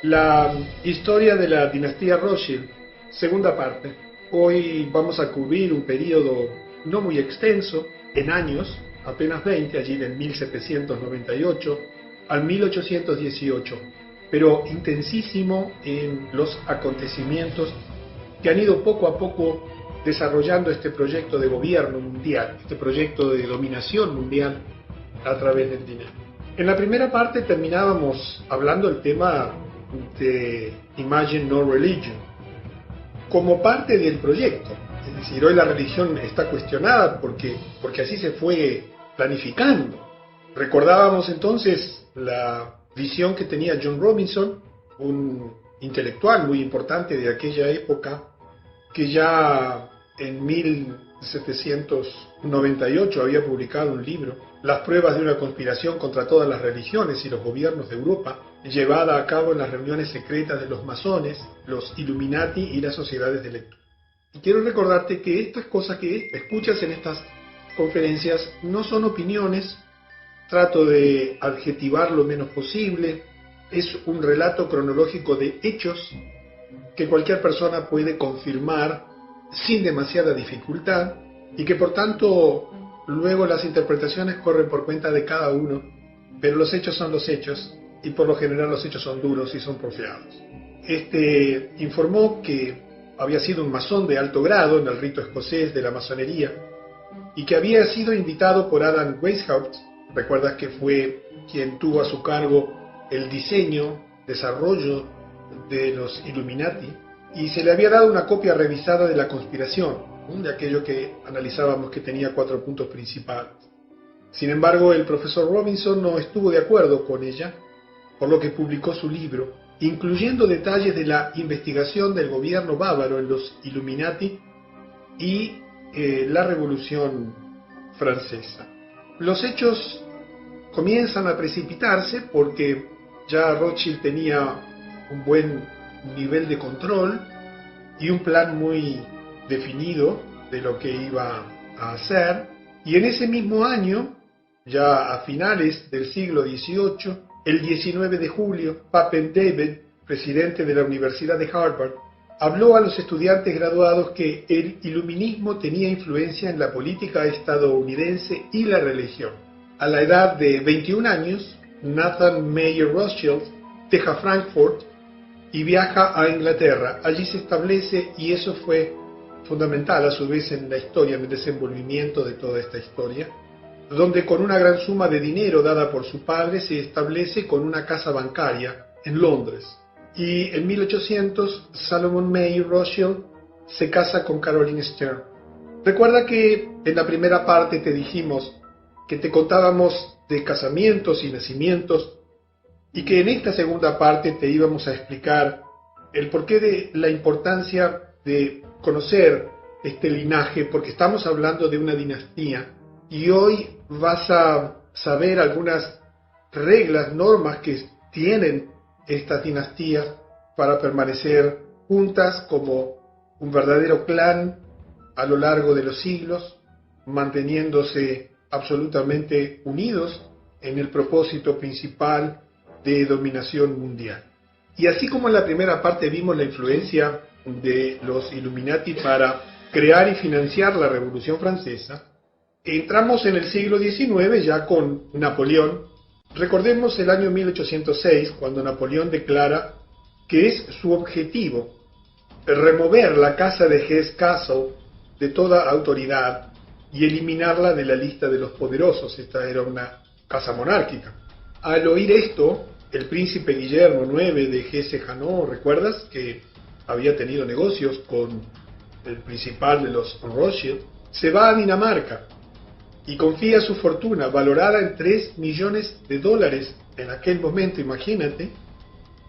La historia de la dinastía Rothschild, segunda parte. Hoy vamos a cubrir un periodo no muy extenso, en años, apenas 20, allí del 1798 al 1818, pero intensísimo en los acontecimientos que han ido poco a poco desarrollando este proyecto de gobierno mundial, este proyecto de dominación mundial a través del dinero. En la primera parte terminábamos hablando del tema de Imagine No Religion como parte del proyecto. Es decir, hoy la religión está cuestionada porque así se fue planificando. Recordábamos entonces la visión que tenía John Robinson, un intelectual muy importante de aquella época, que ya en 1798 había publicado un libro, Las pruebas de una conspiración contra todas las religiones y los gobiernos de Europa, llevada a cabo en las reuniones secretas de los masones, los Illuminati y las sociedades de lectura. Y quiero recordarte que estas cosas que escuchas en estas conferencias no son opiniones, trato de adjetivar lo menos posible, es un relato cronológico de hechos que cualquier persona puede confirmar sin demasiada dificultad y que por tanto luego las interpretaciones corren por cuenta de cada uno, pero los hechos son los hechos y por lo general los hechos son duros y son porfiados. Este informó que había sido un masón de alto grado en el rito escocés de la masonería y que había sido invitado por Adam Weishaupt. Recuerdas que fue quien tuvo a su cargo el diseño, desarrollo de los Illuminati, y se le había dado una copia revisada de la conspiración, de aquello que analizábamos que tenía 4 puntos principales. Sin embargo, el profesor Robinson no estuvo de acuerdo con ella, por lo que publicó su libro, incluyendo detalles de la investigación del gobierno bávaro en los Illuminati y la Revolución Francesa. Los hechos comienzan a precipitarse porque ya Rothschild tenía un buen nivel de control y un plan muy definido de lo que iba a hacer, y en ese mismo año, ya a finales del siglo XVIII, el 19 de julio, Papen David, presidente de la Universidad de Harvard, habló a los estudiantes graduados que el iluminismo tenía influencia en la política estadounidense y la religión. A la edad de 21 años, Nathan Mayer Rothschild deja Frankfurt y viaja a Inglaterra. Allí se establece, y eso fue fundamental a su vez en la historia, en el desenvolvimiento de toda esta historia, donde con una gran suma de dinero dada por su padre se establece con una casa bancaria en Londres. Y en 1800 Salomon Mayer Rothschild se casa con Caroline Stern. Recuerda que en la primera parte te dijimos que te contábamos de casamientos y nacimientos, y que en esta segunda parte te íbamos a explicar el porqué de la importancia de conocer este linaje, porque estamos hablando de una dinastía, y hoy vas a saber algunas reglas, normas que tienen estas dinastías para permanecer juntas como un verdadero clan a lo largo de los siglos, manteniéndose absolutamente unidos en el propósito principal de dominación mundial. Y así como en la primera parte vimos la influencia de los Illuminati para crear y financiar la Revolución Francesa, entramos en el siglo XIX ya con Napoleón. Recordemos el año 1806, cuando Napoleón declara que es su objetivo remover la casa de Hesse-Kassel de toda autoridad y eliminarla de la lista de los poderosos. Esta era una casa monárquica. Al oír esto, el príncipe Guillermo IX de Hesse-Hanau, ¿recuerdas? Que había tenido negocios con el principal de los Rothschild, se va a Dinamarca y confía su fortuna, valorada en $3 millones en aquel momento, imagínate,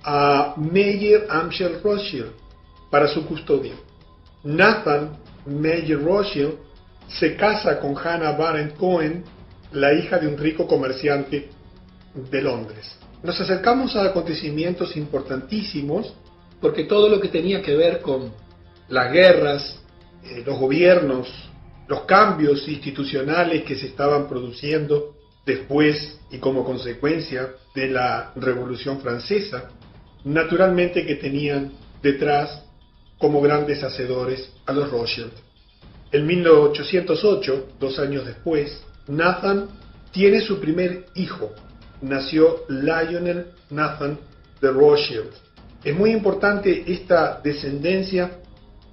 a Mayer Amschel Rothschild para su custodia. Nathan Mayer Rothschild se casa con Hannah Barendt Cohen, la hija de un rico comerciante de Londres. Nos acercamos a acontecimientos importantísimos, porque todo lo que tenía que ver con las guerras, los gobiernos, los cambios institucionales que se estaban produciendo después y como consecuencia de la Revolución Francesa, naturalmente que tenían detrás como grandes hacedores a los Rothschild. En 1808, 2 años después, Nathan tiene su primer hijo. Nació Lionel Nathan de Rothschild. Es muy importante esta descendencia,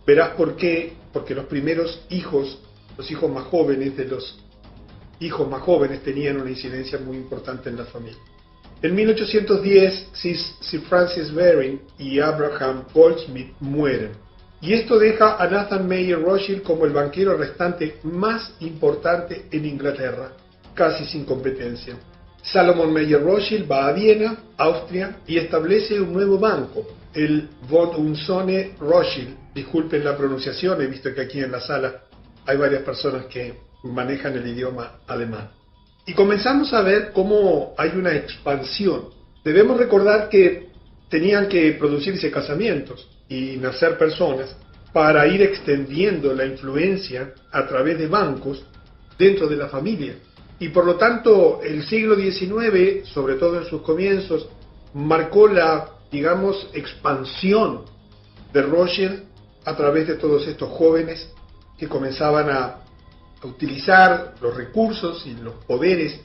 verás por qué, porque los primeros hijos, los hijos más jóvenes de los hijos más jóvenes tenían una incidencia muy importante en la familia. En 1810, Sir Francis Baring y Abraham Goldsmith mueren, y esto deja a Nathan Mayer Rothschild como el banquero restante más importante en Inglaterra, casi sin competencia. Salomon Mayer Rothschild va a Viena, Austria, y establece un nuevo banco, el Von Unzone Rothschild. Disculpen la pronunciación, he visto que aquí en la sala hay varias personas que manejan el idioma alemán. Y comenzamos a ver cómo hay una expansión. Debemos recordar que tenían que producirse casamientos y nacer personas para ir extendiendo la influencia a través de bancos dentro de la familia. Y por lo tanto, el siglo XIX, sobre todo en sus comienzos, marcó la, digamos, expansión de Rothschild a través de todos estos jóvenes que comenzaban a utilizar los recursos y los poderes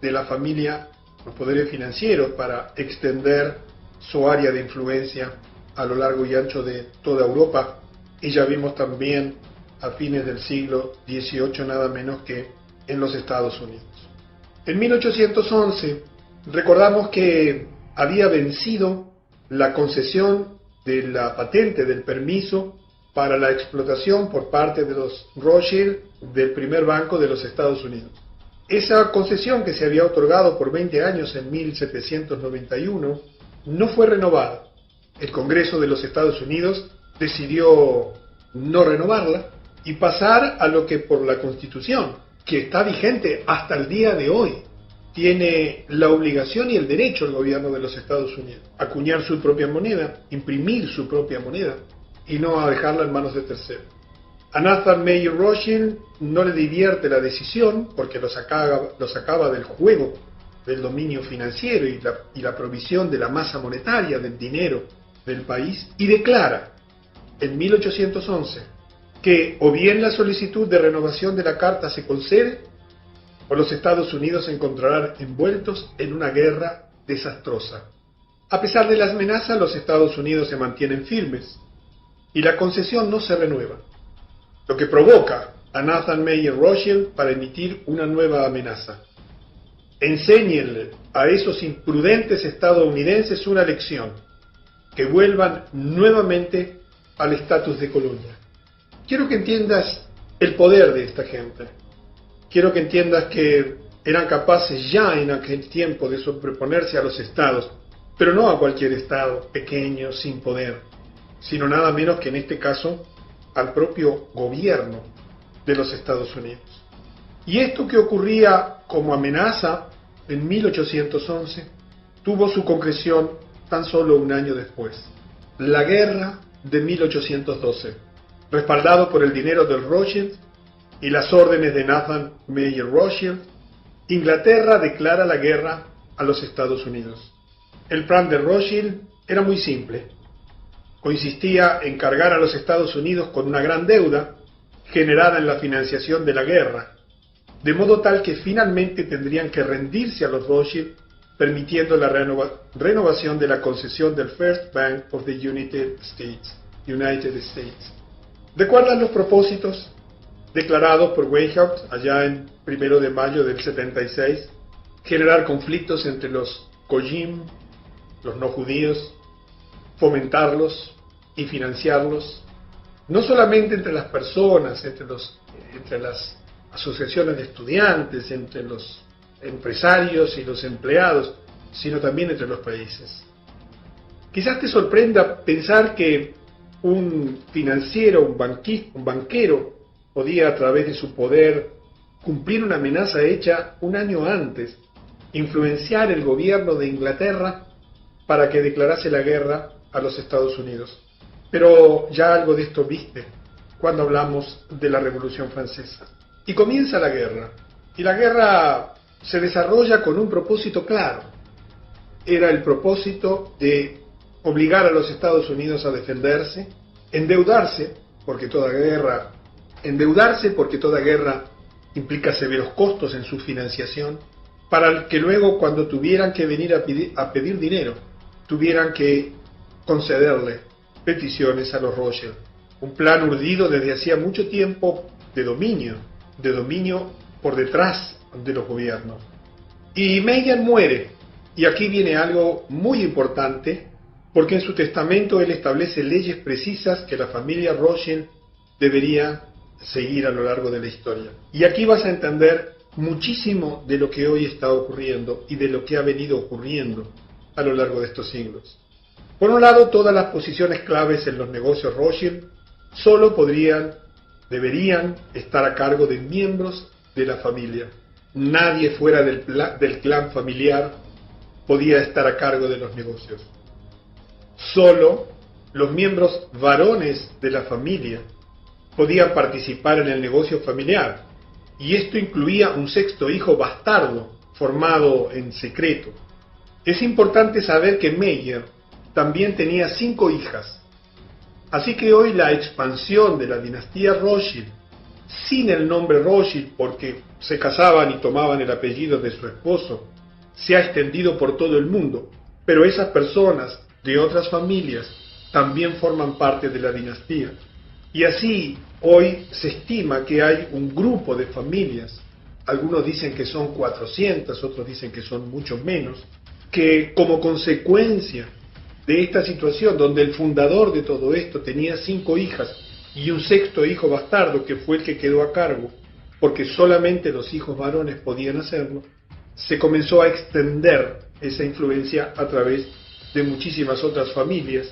de la familia, los poderes financieros, para extender su área de influencia a lo largo y ancho de toda Europa. Y ya vimos también a fines del siglo XVIII nada menos que en los Estados Unidos. En 1811 recordamos que había vencido la concesión de la patente del permiso para la explotación por parte de los Rothschild del primer banco de los Estados Unidos. Esa concesión, que se había otorgado por 20 años en 1791, no fue renovada. El Congreso de los Estados Unidos decidió no renovarla y pasar a lo que por la Constitución, que está vigente hasta el día de hoy, tiene la obligación y el derecho el gobierno de los Estados Unidos a acuñar su propia moneda, imprimir su propia moneda y no a dejarla en manos de terceros. A Nathan Mayer Rothschild no le divierte la decisión porque lo sacaba del juego del dominio financiero y la provisión de la masa monetaria, del dinero del país, y declara en 1811 que o bien la solicitud de renovación de la carta se concede o los Estados Unidos se encontrarán envueltos en una guerra desastrosa. A pesar de las amenazas, los Estados Unidos se mantienen firmes y la concesión no se renueva, lo que provoca a Nathan Mayer Rothschild para emitir una nueva amenaza. Enséñenle a esos imprudentes estadounidenses una lección, que vuelvan nuevamente al estatus de colonia. Quiero que entiendas el poder de esta gente. Quiero que entiendas que eran capaces ya en aquel tiempo de sobreponerse a los estados, pero no a cualquier estado pequeño, sin poder, sino nada menos que en este caso al propio gobierno de los Estados Unidos. Y esto que ocurría como amenaza en 1811 tuvo su concreción tan solo un año después. La guerra de 1812, respaldado por el dinero del Rothschild y las órdenes de Nathan Mayer Rothschild, Inglaterra declara la guerra a los Estados Unidos. El plan de Rothschild era muy simple. Consistía en cargar a los Estados Unidos con una gran deuda generada en la financiación de la guerra, de modo tal que finalmente tendrían que rendirse a los Rothschild, permitiendo la renovación de la concesión del First Bank of the United States. ¿Recuerdan los propósitos declarados por Weishaupt allá en 1 de mayo del 76? Generar conflictos entre los Goyim, los no judíos, fomentarlos y financiarlos, no solamente entre las personas, entre las asociaciones de estudiantes, entre los empresarios y los empleados, sino también entre los países. Quizás te sorprenda pensar que un financiero, un banquero, podía a través de su poder cumplir una amenaza hecha un año antes, influenciar el gobierno de Inglaterra para que declarase la guerra a los Estados Unidos. Pero ya algo de esto viste cuando hablamos de la Revolución Francesa. Y comienza la guerra. Y la guerra se desarrolla con un propósito claro. Era el propósito de obligar a los Estados Unidos a defenderse, endeudarse porque toda guerra implica severos costos en su financiación, para que luego cuando tuvieran que venir a pedir dinero, tuvieran que concederle peticiones a los Rothschild. Un plan urdido desde hacía mucho tiempo de dominio por detrás de los gobiernos. Y Meyer muere, y aquí viene algo muy importante, porque en su testamento él establece leyes precisas que la familia Rothschild debería seguir a lo largo de la historia. Y aquí vas a entender muchísimo de lo que hoy está ocurriendo y de lo que ha venido ocurriendo a lo largo de estos siglos. Por un lado, todas las posiciones claves en los negocios Rothschild solo deberían estar a cargo de miembros de la familia. Nadie fuera del clan familiar podía estar a cargo de los negocios. Solo los miembros varones de la familia podían participar en el negocio familiar, y esto incluía un sexto hijo bastardo formado en secreto. Es importante saber que Meyer también tenía 5 hijas, así que hoy la expansión de la dinastía Rothschild, sin el nombre Rothschild porque se casaban y tomaban el apellido de su esposo, se ha extendido por todo el mundo, pero esas personas de otras familias también forman parte de la dinastía. Y así, hoy se estima que hay un grupo de familias, algunos dicen que son 400, otros dicen que son mucho menos, que como consecuencia de esta situación, donde el fundador de todo esto tenía 5 hijas y un sexto hijo bastardo, que fue el que quedó a cargo, porque solamente los hijos varones podían hacerlo, se comenzó a extender esa influencia a través de muchísimas otras familias.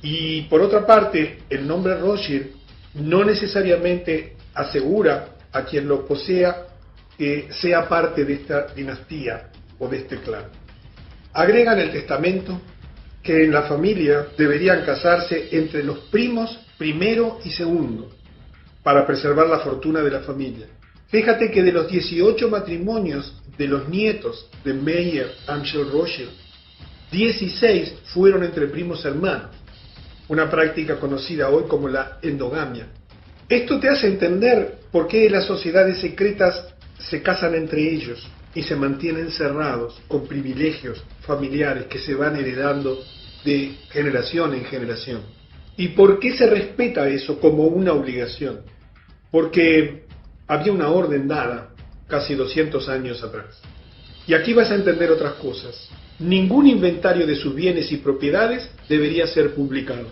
Y por otra parte, el nombre Rothschild no necesariamente asegura a quien lo posea que sea parte de esta dinastía o de este clan. Agrega en el testamento que en la familia deberían casarse entre los primos primero y segundo para preservar la fortuna de la familia. Fíjate que de los 18 matrimonios de los nietos de Meyer Amschel Rothschild, 16 fueron entre primos hermanos, una práctica conocida hoy como la endogamia. Esto te hace entender por qué las sociedades secretas se casan entre ellos y se mantienen cerrados con privilegios familiares que se van heredando de generación en generación. ¿Y por qué se respeta eso como una obligación? Porque había una orden dada casi 200 años atrás. Y aquí vas a entender otras cosas. Ningún inventario de sus bienes y propiedades debería ser publicado.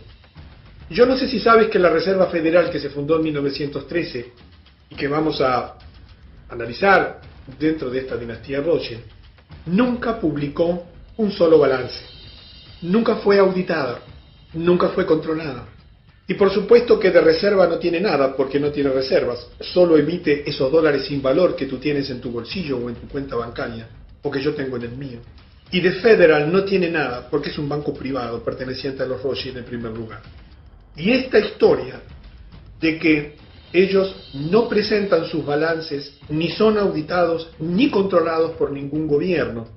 Yo no sé si sabes que la Reserva Federal, que se fundó en 1913 y que vamos a analizar dentro de esta dinastía Rothschild, nunca publicó un solo balance. Nunca fue auditada, nunca fue controlada. Y por supuesto que de reserva no tiene nada, porque no tiene reservas. Solo emite esos dólares sin valor que tú tienes en tu bolsillo o en tu cuenta bancaria, o que yo tengo en el mío. Y de Federal no tiene nada, porque es un banco privado perteneciente a los Rothschild en primer lugar. Y esta historia de que ellos no presentan sus balances, ni son auditados, ni controlados por ningún gobierno,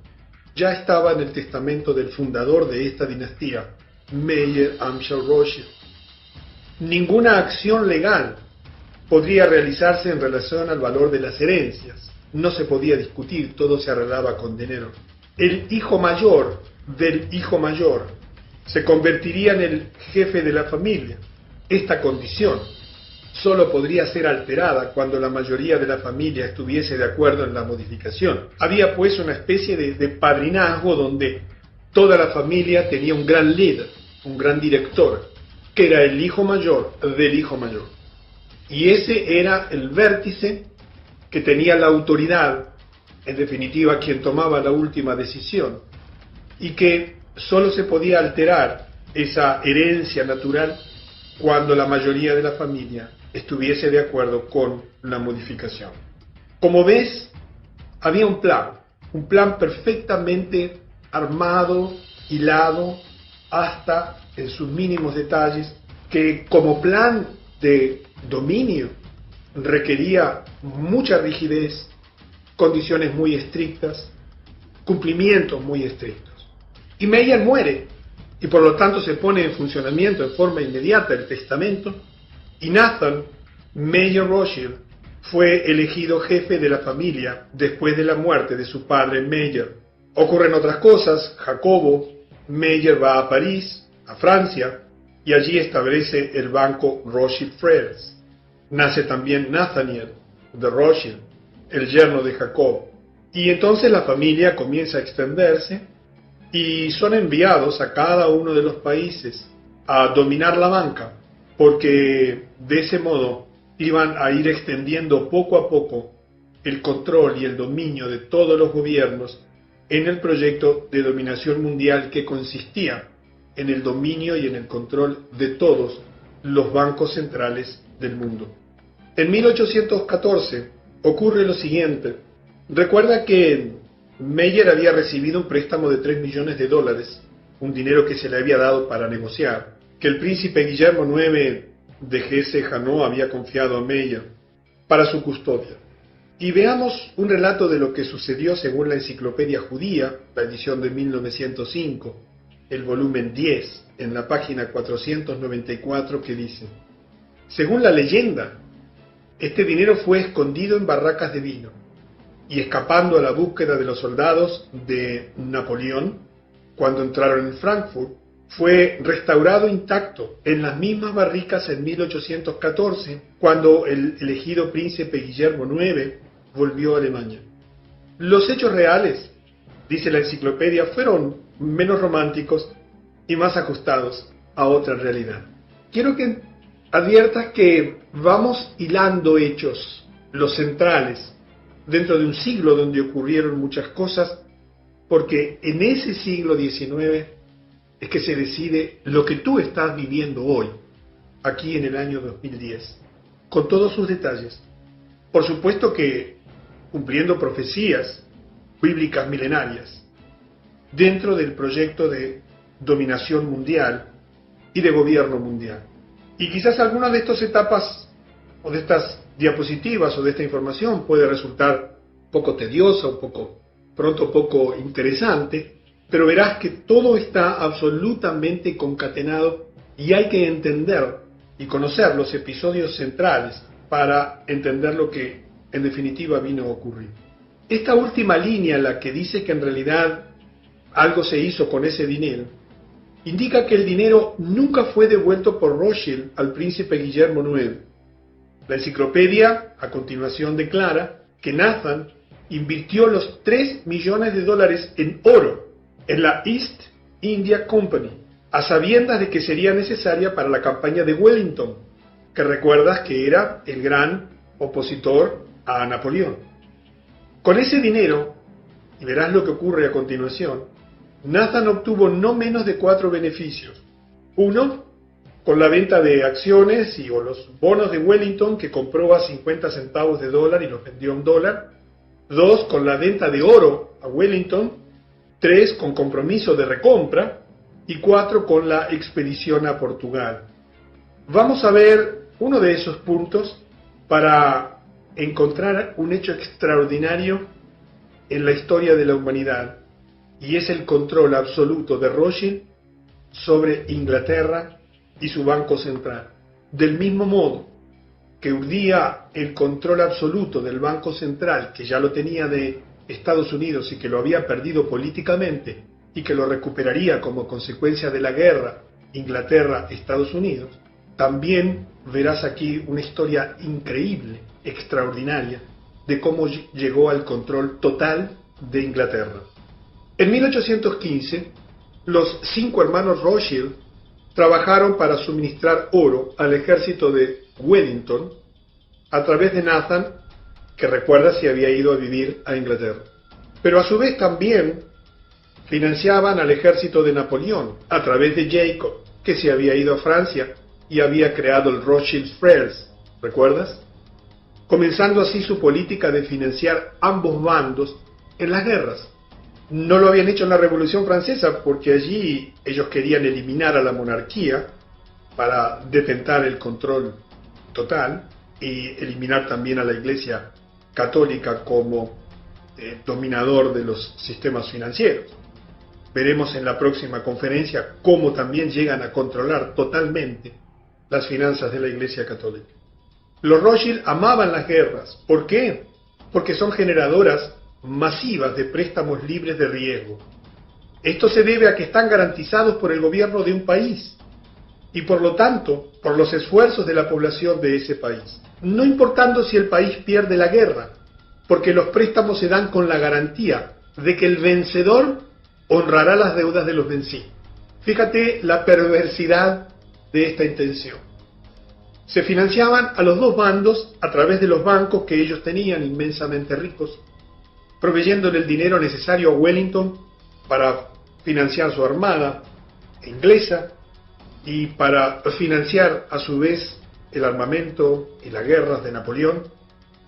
ya estaba en el testamento del fundador de esta dinastía, Meyer Amschel Rothschild. Ninguna acción legal podría realizarse en relación al valor de las herencias. No se podía discutir, todo se arreglaba con dinero. El hijo mayor del hijo mayor se convertiría en el jefe de la familia. Esta condición solo podría ser alterada cuando la mayoría de la familia estuviese de acuerdo en la modificación. Había pues una especie de padrinazgo donde toda la familia tenía un gran líder, un gran director, que era el hijo mayor del hijo mayor. Y ese era el vértice que tenía la autoridad, en definitiva quien tomaba la última decisión, y que solo se podía alterar esa herencia natural cuando la mayoría de la familia estuviese de acuerdo con la modificación. Como ves, había un plan perfectamente armado, hilado, hasta en sus mínimos detalles, que como plan de dominio requería mucha rigidez, condiciones muy estrictas, cumplimientos muy estrictos. Y Meyer muere y por lo tanto se pone en funcionamiento en forma inmediata el testamento, y Nathan Meyer Rothschild fue elegido jefe de la familia después de la muerte de su padre Meyer. Ocurren otras cosas. Jacobo Meyer va a París, a Francia, y allí establece el banco Rothschild Frères. Nace también Nathaniel de Rothschild, el yerno de Jacob. Y entonces la familia comienza a extenderse y son enviados a cada uno de los países a dominar la banca, porque de ese modo iban a ir extendiendo poco a poco el control y el dominio de todos los gobiernos en el proyecto de dominación mundial que consistía en el dominio y en el control de todos los bancos centrales del mundo. En 1814 ocurre lo siguiente. Recuerda que Meyer había recibido un préstamo de $3 millones, un dinero que se le había dado para negociar, que el príncipe Guillermo IX de Hesse-Hanau había confiado a Meyer para su custodia. Y veamos un relato de lo que sucedió según la Enciclopedia Judía, la edición de 1905, el volumen 10, en la página 494, que dice: según la leyenda, este dinero fue escondido en barracas de vino, y escapando a la búsqueda de los soldados de Napoleón, cuando entraron en Frankfurt, fue restaurado intacto en las mismas barricas en 1814, cuando el elegido príncipe Guillermo IX volvió a Alemania. Los hechos reales, dice la enciclopedia, fueron menos románticos y más ajustados a otra realidad. Quiero que adviertas que vamos hilando hechos, los centrales, dentro de un siglo donde ocurrieron muchas cosas, porque en ese siglo XIX es que se decide lo que tú estás viviendo hoy, aquí en el año 2010, con todos sus detalles. Por supuesto que cumpliendo profecías bíblicas milenarias, dentro del proyecto de dominación mundial y de gobierno mundial. Y quizás alguna de estas etapas, o de estas diapositivas, o de esta información puede resultar poco tediosa, poco interesante, pero verás que todo está absolutamente concatenado y hay que entender y conocer los episodios centrales para entender lo que en definitiva vino a ocurrir. Esta última línea, la que dice que en realidad algo se hizo con ese dinero, indica que el dinero nunca fue devuelto por Rothschild al príncipe Guillermo IX. La enciclopedia a continuación declara que Nathan invirtió los $3 millones en oro en la East India Company, a sabiendas de que sería necesaria para la campaña de Wellington, que recuerdas que era el gran opositor a Napoleón. Con ese dinero, y verás lo que ocurre a continuación, Nathan obtuvo no menos de 4 beneficios. Uno, con la venta de acciones o los bonos de Wellington, que compró a 50 centavos de dólar y los vendió a $1. 2, con la venta de oro a Wellington. 3, con compromiso de recompra. Y 4, con la expedición a Portugal. Vamos a ver uno de esos puntos para encontrar un hecho extraordinario en la historia de la humanidad, y es el control absoluto de Rothschild sobre Inglaterra y su banco central. Del mismo modo que urdía el control absoluto del Banco Central, que ya lo tenía de Estados Unidos y que lo había perdido políticamente y que lo recuperaría como consecuencia de la guerra Inglaterra-Estados Unidos, también verás aquí una historia increíble, extraordinaria, de cómo llegó al control total de Inglaterra. En 1815, los 5 hermanos Rothschild trabajaron para suministrar oro al ejército de Wellington a través de Nathan, que recuerda se había ido a vivir a Inglaterra. Pero a su vez también financiaban al ejército de Napoleón a través de Jacob, que se había ido a Francia y había creado el Rothschild Frères, ¿recuerdas? Comenzando así su política de financiar ambos bandos en las guerras. No lo habían hecho en la Revolución Francesa porque allí ellos querían eliminar a la monarquía para detentar el control total y eliminar también a la Iglesia Católica como dominador de los sistemas financieros. Veremos en la próxima conferencia cómo también llegan a controlar totalmente las finanzas de la Iglesia Católica. Los Rothschild amaban las guerras. ¿Por qué? Porque son generadoras masivas de préstamos libres de riesgo. Esto se debe a que están garantizados por el gobierno de un país y por lo tanto por los esfuerzos de la población de ese país, no importando si el país pierde la guerra, porque los préstamos se dan con la garantía de que el vencedor honrará las deudas de los vencidos. Fíjate la perversidad de esta intención. Se financiaban a los dos bandos a través de los bancos que ellos tenían, inmensamente ricos, proveyéndole el dinero necesario a Wellington para financiar su armada inglesa y para financiar a su vez el armamento y las guerras de Napoleón.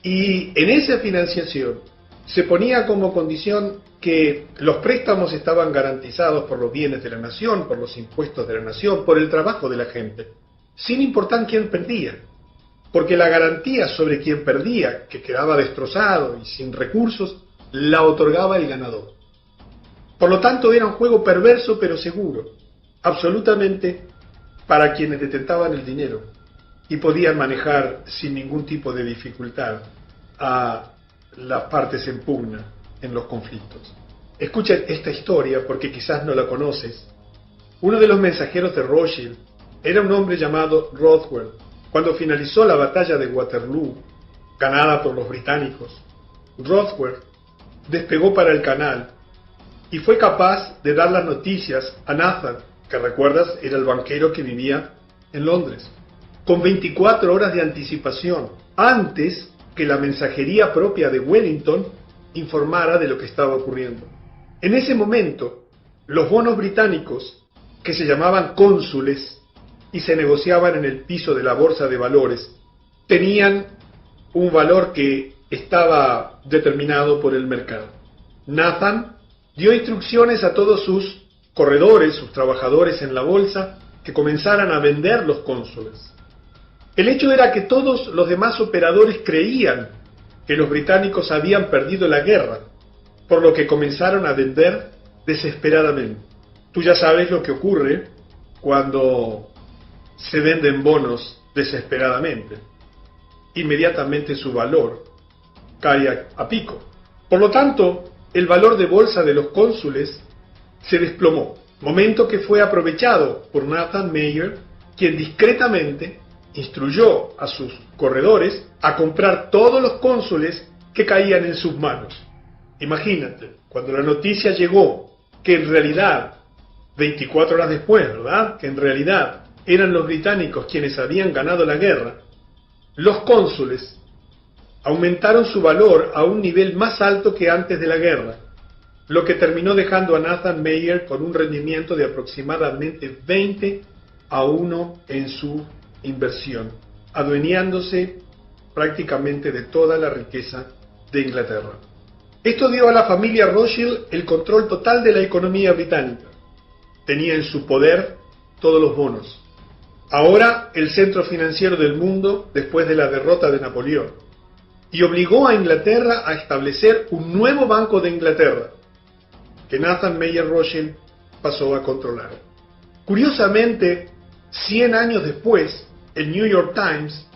Y en esa financiación se ponía como condición que los préstamos estaban garantizados por los bienes de la nación, por los impuestos de la nación, por el trabajo de la gente, sin importar quién perdía, porque la garantía sobre quien perdía, que quedaba destrozado y sin recursos, la otorgaba el ganador. Por lo tanto, era un juego perverso pero seguro, absolutamente para quienes detentaban el dinero y podían manejar sin ningún tipo de dificultad a las partes en pugna en los conflictos. Escucha esta historia porque quizás no la conoces. Uno de los mensajeros de Rothschild era un hombre llamado Rothwell. Cuando finalizó la batalla de Waterloo, ganada por los británicos, Rothwell despegó para el canal y fue capaz de dar las noticias a Nathan, que recuerdas era el banquero que vivía en Londres, con 24 horas de anticipación, antes que la mensajería propia de Wellington informara de lo que estaba ocurriendo. En ese momento, los bonos británicos, que se llamaban cónsules y se negociaban en el piso de la bolsa de valores, tenían un valor que estaba determinado por el mercado. Nathan dio instrucciones a todos sus corredores, sus trabajadores en la bolsa, que comenzaran a vender los cónsules. El hecho era que todos los demás operadores creían que los británicos habían perdido la guerra, por lo que comenzaron a vender desesperadamente. Tú ya sabes lo que ocurre cuando se venden bonos desesperadamente. Inmediatamente su valor cae a pico. Por lo tanto, el valor de bolsa de los cónsules se desplomó, momento que fue aprovechado por Nathan Mayer, quien discretamente instruyó a sus corredores a comprar todos los cónsules que caían en sus manos. Imagínate, cuando la noticia llegó que en realidad, 24 horas después, ¿verdad?, que en realidad eran los británicos quienes habían ganado la guerra, los cónsules aumentaron su valor a un nivel más alto que antes de la guerra, lo que terminó dejando a Nathan Mayer con un rendimiento de aproximadamente 20-1 en su inversión, adueñándose prácticamente de toda la riqueza de Inglaterra. Esto dio a la familia Rothschild el control total de la economía británica. Tenía en su poder todos los bonos. Ahora el centro financiero del mundo después de la derrota de Napoleón. Y obligó a Inglaterra a establecer un nuevo Banco de Inglaterra, que Nathan Mayer Rothschild pasó a controlar. Curiosamente, 100 años después, el New York Times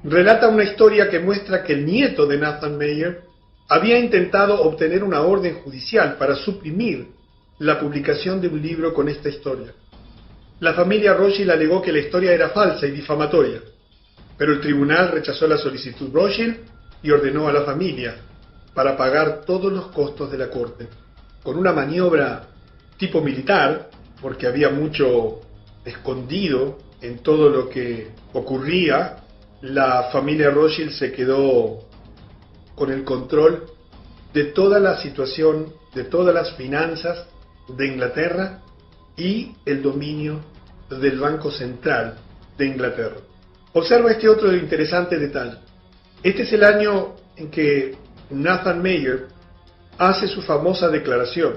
relata una historia que muestra que el nieto de Nathan Mayer había intentado obtener una orden judicial para suprimir la publicación de un libro con esta historia. La familia Rothschild alegó que la historia era falsa y difamatoria, pero el tribunal rechazó la solicitud Rothschild y ordenó a la familia para pagar todos los costos de la corte. Con una maniobra tipo militar, porque había mucho escondido en todo lo que ocurría, la familia Rothschild se quedó con el control de toda la situación, de todas las finanzas de Inglaterra y el dominio del Banco Central de Inglaterra. Observa este otro interesante detalle. Este es el año en que Nathan Mayer hace su famosa declaración.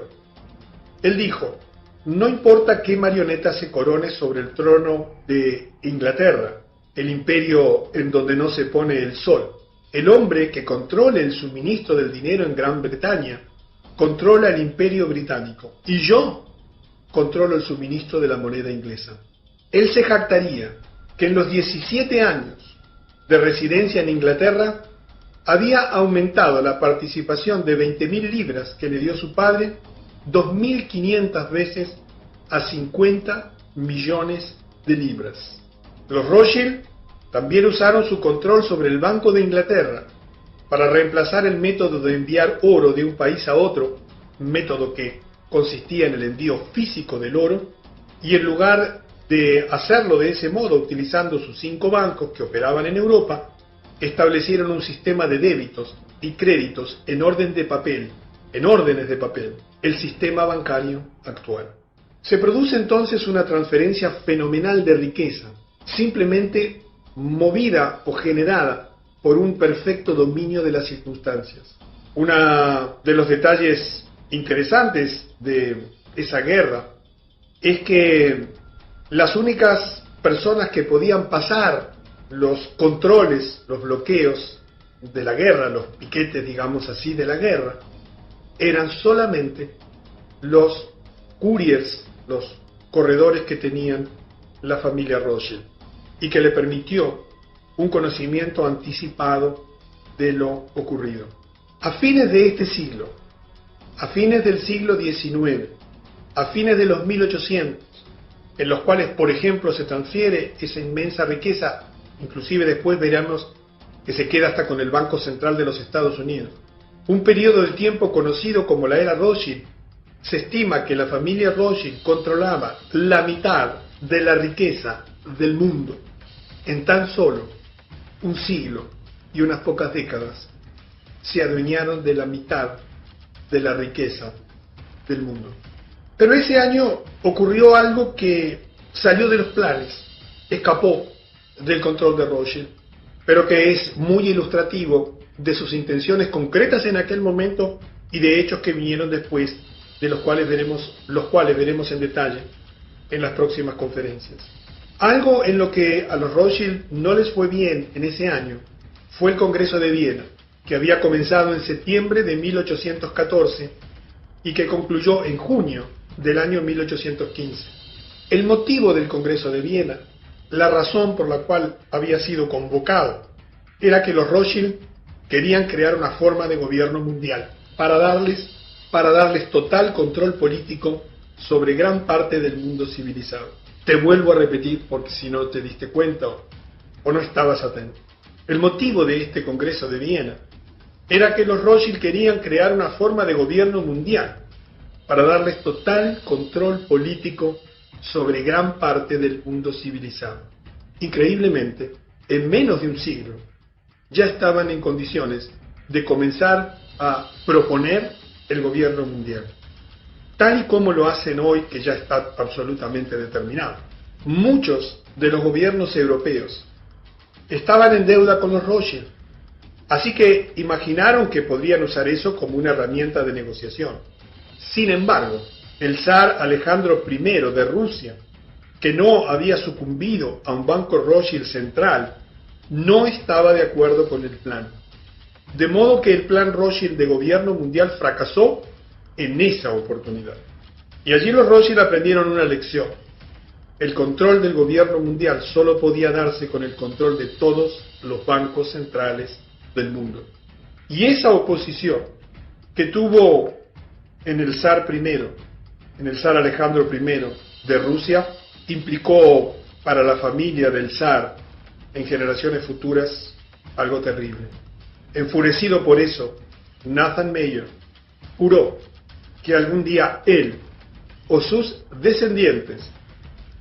Él dijo: no importa qué marioneta se corone sobre el trono de Inglaterra, el imperio en donde no se pone el sol, el hombre que controle el suministro del dinero en Gran Bretaña controla el imperio británico y yo controlo el suministro de la moneda inglesa. Él se jactaría que en los 17 años de residencia en Inglaterra había aumentado la participación de 20.000 libras que le dio su padre 2.500 veces a 50 millones de libras. Los Rothschild también usaron su control sobre el Banco de Inglaterra para reemplazar el método de enviar oro de un país a otro, método que consistía en el envío físico del oro, y en lugar de hacerlo de ese modo utilizando sus 5 bancos que operaban en Europa, establecieron un sistema de débitos y créditos en órdenes de papel, el sistema bancario actual. Se produce entonces una transferencia fenomenal de riqueza, simplemente movida o generada por un perfecto dominio de las circunstancias. Uno de los detalles interesantes de esa guerra es que las únicas personas que podían pasar los controles, los bloqueos de la guerra, los piquetes, digamos así, de la guerra, eran solamente los couriers, los corredores que tenían la familia Rothschild, y que le permitió un conocimiento anticipado de lo ocurrido. A fines de este siglo, a fines del siglo XIX, a fines de los 1800, en los cuales, por ejemplo, se transfiere esa inmensa riqueza, inclusive después veremos que se queda hasta con el Banco Central de los Estados Unidos. Un periodo de tiempo conocido como la era Rothschild. Se estima que la familia Rothschild controlaba la mitad de la riqueza del mundo en tan solo un siglo y unas pocas décadas. Se adueñaron de la mitad de la riqueza del mundo. Pero ese año ocurrió algo que salió de los planes, escapó del control de Rothschild, pero que es muy ilustrativo de sus intenciones concretas en aquel momento y de hechos que vinieron después, de los cuales veremos en detalle en las próximas conferencias. Algo en lo que a los Rothschild no les fue bien en ese año fue el Congreso de Viena, que había comenzado en septiembre de 1814 y que concluyó en junio del año 1815. El motivo del Congreso de Viena, la razón por la cual había sido convocado, era que los Rothschild querían crear una forma de gobierno mundial para darles total control político sobre gran parte del mundo civilizado. Te vuelvo a repetir porque si no te diste cuenta o no estabas atento. El motivo de este Congreso de Viena era que los Rothschild querían crear una forma de gobierno mundial para darles total control político sobre gran parte del mundo civilizado. Increíblemente, en menos de un siglo, ya estaban en condiciones de comenzar a proponer el gobierno mundial, tal y como lo hacen hoy, que ya está absolutamente determinado. Muchos de los gobiernos europeos estaban en deuda con los Rothschild, así que imaginaron que podrían usar eso como una herramienta de negociación. Sin embargo, el zar Alejandro I de Rusia, que no había sucumbido a un banco Rothschild central, no estaba de acuerdo con el plan. De modo que el plan Rothschild de gobierno mundial fracasó en esa oportunidad. Y allí los Rothschild aprendieron una lección. El control del gobierno mundial solo podía darse con el control de todos los bancos centrales del mundo. Y esa oposición que tuvo en el zar Alejandro I de Rusia, implicó para la familia del zar en generaciones futuras algo terrible. Enfurecido por eso, Nathan Mayer juró que algún día él o sus descendientes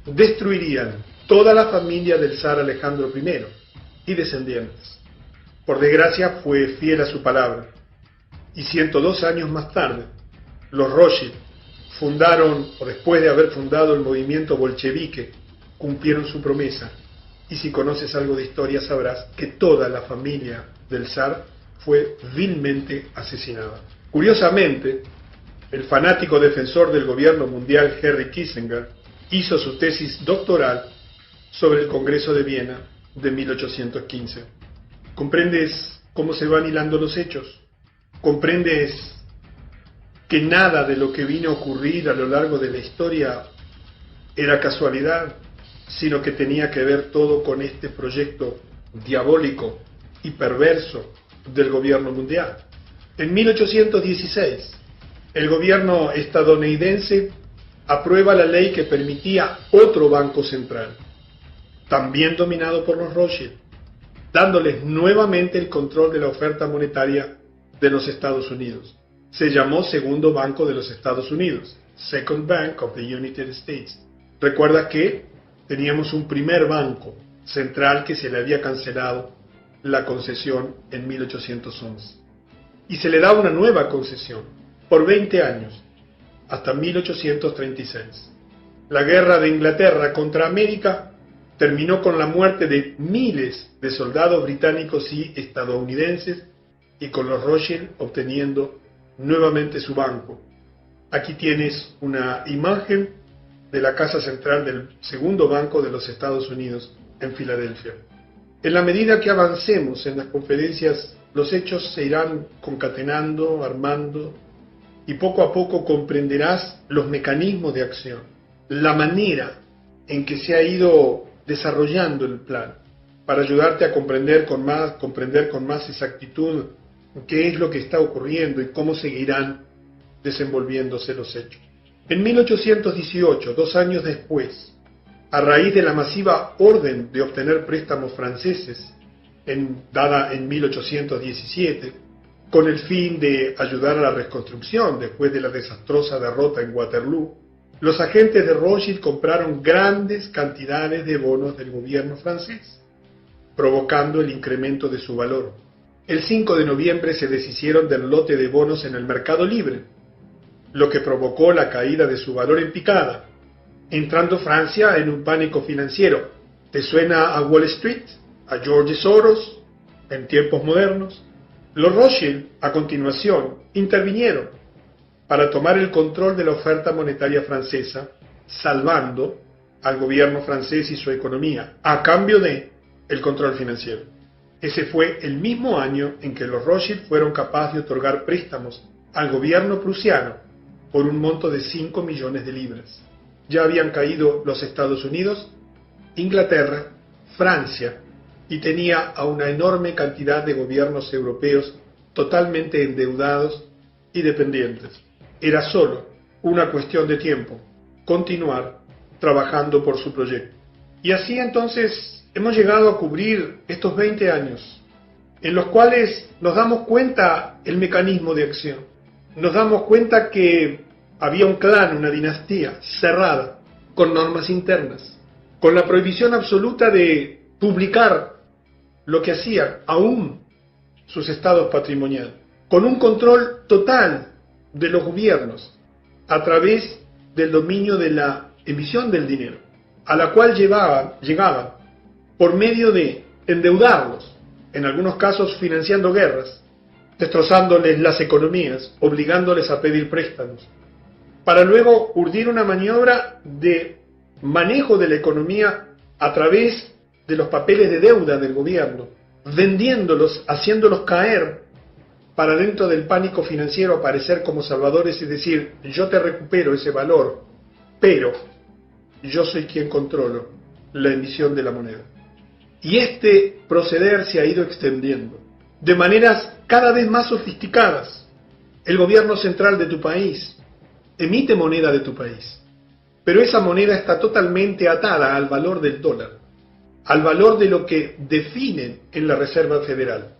destruirían toda la familia del zar Alejandro I y descendientes. Por desgracia fue fiel a su palabra, y 102 años más tarde, los Rothschild después de haber fundado el movimiento bolchevique, cumplieron su promesa. Y si conoces algo de historia sabrás que toda la familia del zar fue vilmente asesinada. Curiosamente, el fanático defensor del gobierno mundial Henry Kissinger hizo su tesis doctoral sobre el Congreso de Viena de 1815. ¿Comprendes cómo se van hilando los hechos? ¿Comprendes que nada de lo que vino a ocurrir a lo largo de la historia era casualidad, sino que tenía que ver todo con este proyecto diabólico y perverso del gobierno mundial. En 1816, el gobierno estadounidense aprueba la ley que permitía otro banco central, también dominado por los Rothschild, dándoles nuevamente el control de la oferta monetaria de los Estados Unidos. Se llamó Segundo Banco de los Estados Unidos, Second Bank of the United States. Recuerda que teníamos un primer banco central que se le había cancelado la concesión en 1811. Y se le da una nueva concesión por 20 años, hasta 1836. La guerra de Inglaterra contra América terminó con la muerte de miles de soldados británicos y estadounidenses y con los Rothschild obteniendo nuevamente su banco. Aquí tienes una imagen de la casa central del segundo banco de los Estados Unidos en Filadelfia. En la medida que avancemos en las conferencias, los hechos se irán concatenando, armando, y poco a poco comprenderás los mecanismos de acción, la manera en que se ha ido desarrollando el plan, para ayudarte a comprender con más exactitud qué es lo que está ocurriendo y cómo seguirán desenvolviéndose los hechos. En 1818, 2 años después, a raíz de la masiva orden de obtener préstamos franceses, dada en 1817, con el fin de ayudar a la reconstrucción después de la desastrosa derrota en Waterloo, los agentes de Rothschild compraron grandes cantidades de bonos del gobierno francés, provocando el incremento de su valor. El 5 de noviembre se deshicieron del lote de bonos en el mercado libre, lo que provocó la caída de su valor en picada, entrando Francia en un pánico financiero. ¿Te suena a Wall Street? ¿A George Soros? En tiempos modernos. Los Rothschild, a continuación, intervinieron para tomar el control de la oferta monetaria francesa, salvando al gobierno francés y su economía, a cambio de el control financiero. Ese fue el mismo año en que los Rothschild fueron capaces de otorgar préstamos al gobierno prusiano por un monto de 5 millones de libras. Ya habían caído los Estados Unidos, Inglaterra, Francia, y tenía a una enorme cantidad de gobiernos europeos totalmente endeudados y dependientes. Era solo una cuestión de tiempo continuar trabajando por su proyecto. Y así entonces hemos llegado a cubrir estos 20 años, en los cuales nos damos cuenta el mecanismo de acción. Nos damos cuenta que había un clan, una dinastía cerrada, con normas internas, con la prohibición absoluta de publicar lo que hacían, aún sus estados patrimoniales, con un control total de los gobiernos a través del dominio de la emisión del dinero, a la cual llegaban por medio de endeudarlos, en algunos casos financiando guerras, destrozándoles las economías, obligándoles a pedir préstamos, para luego urdir una maniobra de manejo de la economía a través de los papeles de deuda del gobierno, vendiéndolos, haciéndolos caer para dentro del pánico financiero aparecer como salvadores y decir, yo te recupero ese valor, pero yo soy quien controlo la emisión de la moneda. Y este proceder se ha ido extendiendo de maneras cada vez más sofisticadas. El gobierno central de tu país emite moneda de tu país, pero esa moneda está totalmente atada al valor del dólar, al valor de lo que definen en la Reserva Federal,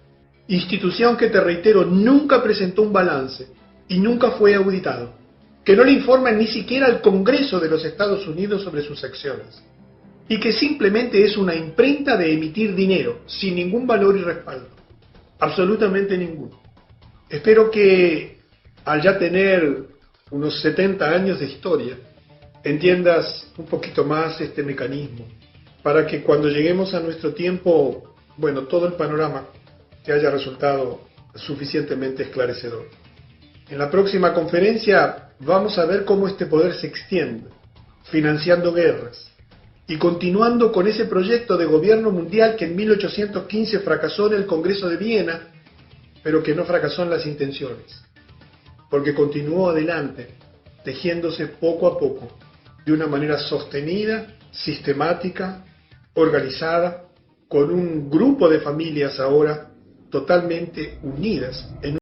institución que, te reitero, nunca presentó un balance y nunca fue auditado, que no le informa ni siquiera al Congreso de los Estados Unidos sobre sus acciones, y que simplemente es una imprenta de emitir dinero, sin ningún valor y respaldo, absolutamente ninguno. Espero que, al ya tener unos 70 años de historia, entiendas un poquito más este mecanismo, para que cuando lleguemos a nuestro tiempo, bueno, todo el panorama te haya resultado suficientemente esclarecedor. En la próxima conferencia vamos a ver cómo este poder se extiende, financiando guerras y continuando con ese proyecto de gobierno mundial que en 1815 fracasó en el Congreso de Viena, pero que no fracasó en las intenciones. porque continuó adelante, tejiéndose poco a poco, de una manera sostenida, sistemática, organizada, con un grupo de familias ahora totalmente unidas en